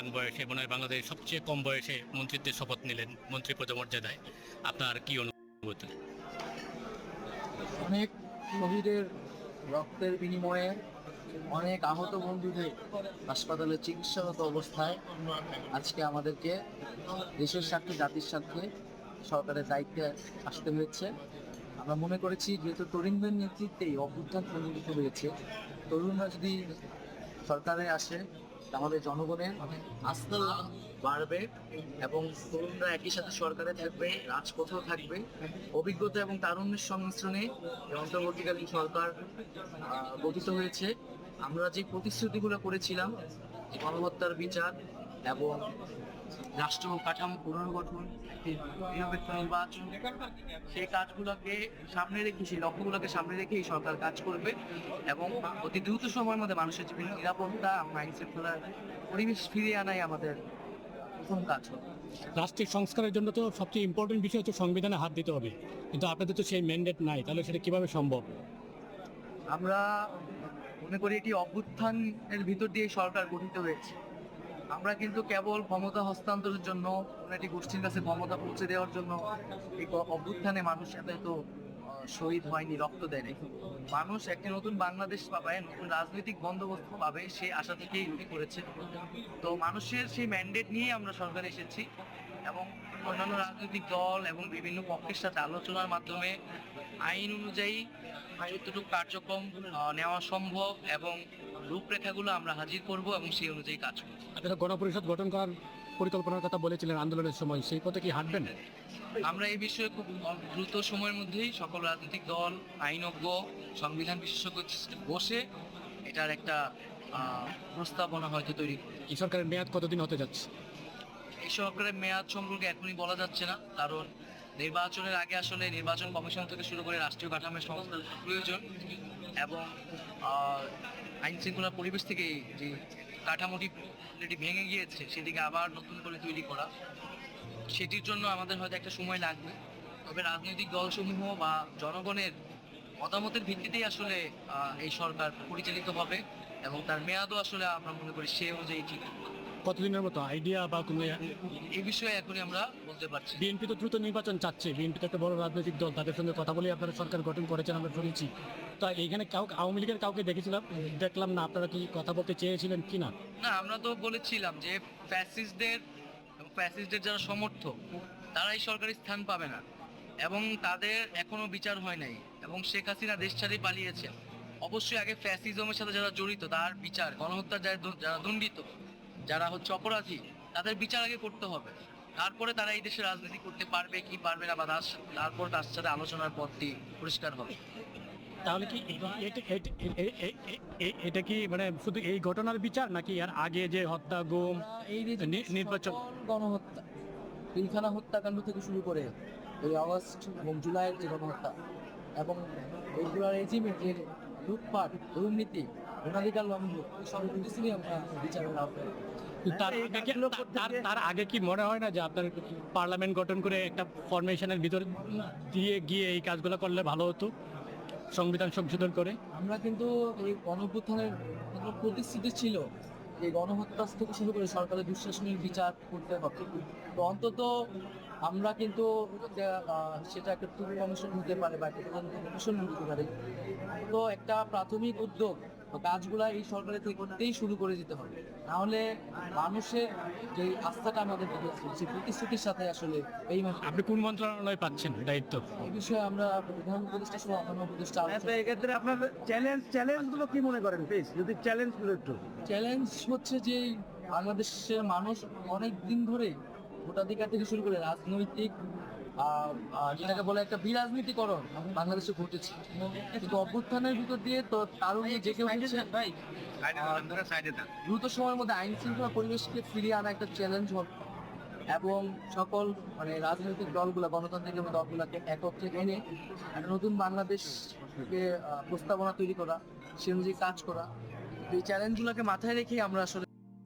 Young বয়সে মনে হয় বাংলাদেশের সবচেয়ে কম বয়সে মন্ত্রিত্বের শপথ নিলেন মন্ত্রী পদমর্যাদায়। আপনার কি অনুভূতি? অনেক শহীদের রক্তের বিনিময়ে অনেক আহত বন্ধুদের হাসপাতালে চিকিৎসারত অবস্থায় আজকে আমাদেরকে দেশের স্বার্থে জাতির স্বার্থে সরকারের দায়িত্বে আসতে হয়েছে। আমরা মনে করেছি যেহেতু তরুণদের নেতৃত্বেই অভ্যুত্থান সংঘটিত হয়েছে, তরুণরা যদি সরকারে আসে আমাদের জনগণের আস্থা বাড়বে এবং তরুণরা একই সাথে সরকারে থাকবে, রাজপথেও থাকবে। অভিজ্ঞতা এবং তারুণ্যের সংমিশ্রণে এই অন্তর্বর্তীকালীন সরকার গঠিত হয়েছে। আমরা যে প্রতিশ্রুতিগুলো করেছিলাম, গণহত্যার বিচার এবং রাষ্ট্র কাঠামো পুনর্গঠন, একটি নিরপেক্ষ নির্বাচন, সেই কাজগুলোকে সামনে রেখে, সেই লক্ষ্যগুলোকে সামনে রেখে এই সরকার কাজ করবে এবং অতি দ্রুত সময়ের মধ্যে মানুষের জীবন নিরাপত্তা এবং আইন শৃঙ্খলার পরিবেশ ফিরিয়ে আনাই আমাদের প্রথম কাজ হবে। রাষ্ট্রিক সংস্কারের জন্য তো সবচেয়ে ইম্পর্টেন্ট বিষয় হচ্ছে সংবিধানে হাত দিতে হবে, কিন্তু আপনাদের তো সেই ম্যান্ডেট নাই, তাহলে সেটা কিভাবে সম্ভব? আমরা মনে করি এটি অভ্যুত্থানের ভিতর দিয়ে সরকার গঠিত হয়েছে। আমরা কিন্তু কেবল ক্ষমতা হস্তান্তরের জন্য, একটি গোষ্ঠীর কাছে ক্ষমতা পৌঁছে দেওয়ার জন্য এই অভ্যুত্থানে মানুষ এত শহীদ হয়নি, রক্ত দেয়নি। মানুষ একটি নতুন বাংলাদেশ পাবে, নতুন রাজনৈতিক বন্দোবস্ত পাবে, সেই আশা থেকেই উঠে করেছে। তো মানুষের সেই ম্যান্ডেট নিয়ে আমরা সরকারে এসেছি এবং অন্যান্য রাজনৈতিক দল এবং বিভিন্ন পক্ষের সাথে আলোচনার মাধ্যমে আইন অনুযায়ী যতটুকু কার্যক্রম নেওয়া সম্ভব এবং রূপরেখাগুলো আমরা হাজির করব এবং সেই অনুযায়ী কাজ করব। আপনারা গণপরিষদ গঠন করার পরিকল্পনার কথা বলেছিলেন আন্দোলনের সময়, সেই পথে কি হাঁটবেন? আমরা এই বিষয়ে খুব দ্রুত সময়ের মধ্যেই সকল রাজনৈতিক দল, আইনজ্ঞ, সংবিধান বিশেষজ্ঞ বসে এটার একটা প্রস্তাবনা হয়তো তৈরি করব। এই সরকারের মেয়াদ কতদিন হতে যাচ্ছে? এই সরকারের মেয়াদ সম্পর্কে এখনই বলা যাচ্ছে না, কারণ নির্বাচনের আগে আসলে নির্বাচন কমিশন থেকে শুরু করে রাষ্ট্রীয় কাঠামোর সংস্কার প্রয়োজন এবং আইন শৃঙ্খলার পরিবেশ থেকে যে কাঠামোটি ভেঙে গিয়েছে সেটিকে আবার নতুন করে তৈরি করা, সেটির জন্য আমাদের হয়তো একটা সময় লাগবে। তবে রাজনৈতিক দলসমূহ বা জনগণের মতামতের ভিত্তিতেই আসলে এই সরকার পরিচালিত হবে এবং তার মেয়াদও আসলে আমরা মনে করি সে অনুযায়ী ঠিক। কতদিনের মতো আইডিয়া বা কোনো? এই বিষয়ে এখনই আমরা বলতে পারছি। বিএনপি তো দ্রুত নির্বাচন চাচ্ছে, বিএনপি তো একটা বড় রাজনৈতিক দল, তাদের সঙ্গে কথা বলে আপনারা সরকার গঠন করেছেন আমরা শুনেছি। তো এইখানে আওয়ামী লীগের কাউকে দেখলাম না, আপনারা কি কথা বলতে চেয়েছিলেন কি না? না, আমরা তো বলেছিলাম যে ফ্যাসিস্টদের যারা সমর্থক তারা এই সরকারি স্থান পাবে না এবং তাদের এখনো বিচার হয় নাই এবং শেখ হাসিনা দেশ ছাড়ে পালিয়েছে। অবশ্যই আগে ফ্যাসিজমের সাথে যারা জড়িত তার বিচার, গণহত্যার যারা দণ্ডিত, যারা হচ্ছে অপরাধী, তাদের বিচার আগে করতে হবে। তারপরে তারা এই দেশে রাজনীতি করতে পারবে কি পারবে না, বা তারপর তার সাথে আলোচনার পথটি পরিষ্কার হবে। তাহলে কি এটা কি মানে শুধু এই ঘটনার বিচার, নাকি এর আগে যে হত্যা, গুম, এই নির্বাচন, গণহত্যা, পিলখানা হত্যাকাণ্ড থেকে শুরু করে এই আগস্ট এবং জুলাইয়ের যে গণহত্যা এবং এইগুলোর রেজিমের যে লুটপাট, দুর্নীতি, ভোটাধিকার লঙ্ঘন, এই সব কিছুই আমরা বিচারের আওতায়। তার আগে কি মনে হয় না যে আপনার পার্লামেন্ট গঠন করে একটা ফরমেশনের ভিতর দিয়ে গিয়ে এই কাজগুলো করলে ভালো হতো, সংবিধান সংশোধন করে? আমরা কিন্তু এই গণঅভ্যুত্থানের প্রতিশ্রুতি ছিল এই গণহত্যা থেকে শুরু করে সরকারের দুঃশাসনের বিচার করতে হবে। তো অন্তত আমরা কিন্তু সেটা একটা টুকু কমিশন হতে পারে বা একটা কমিশন হতে পারে, তো একটা প্রাথমিক উদ্যোগ কাজগুলা এই সরকারের থেকেই শুরু করে দিতে হবে। নাহলে মানুষের যে আস্থাটা আমাদের সেই প্রতিশ্রুতির সাথে আসলে এই আপনি কোন মন্ত্রণালয় পাচ্ছেন দায়িত্ব? এই বিষয়ে আমরা প্রধান উপদেষ্টা সহ অন্যান্য উপদেষ্টা এক্ষেত্রে আপনার চ্যালেঞ্জগুলো কি মনে করেন প্লিজ, যদি চ্যালেঞ্জগুলো একটু? চ্যালেঞ্জ হচ্ছে যে বাংলাদেশের মানুষ অনেক দিন ধরে ভোটাধিকার থেকে শুরু করে রাজনৈতিক যেটাকে বলে একটা বিরাজনীতিকরণ বাংলাদেশে ঘটেছে, কিন্তু অভ্যুত্থানের ভিতর দিয়ে তো কারণ জেগে উঠেছে দ্রুত সময়ের মধ্যে আইন শৃঙ্খলা পরিবেশকে ফিরিয়ে আনা একটা চ্যালেঞ্জ হবে এবং সকল মানে রাজনৈতিক দলগুলা, গণতান্ত্রিক দলগুলাকে একত্রে এনে একটা নতুন বাংলাদেশকে প্রস্তাবনা তৈরি করা, সে অনুযায়ী কাজ করা। এই চ্যালেঞ্জগুলোকে মাথায় রেখেই আমরা আসলে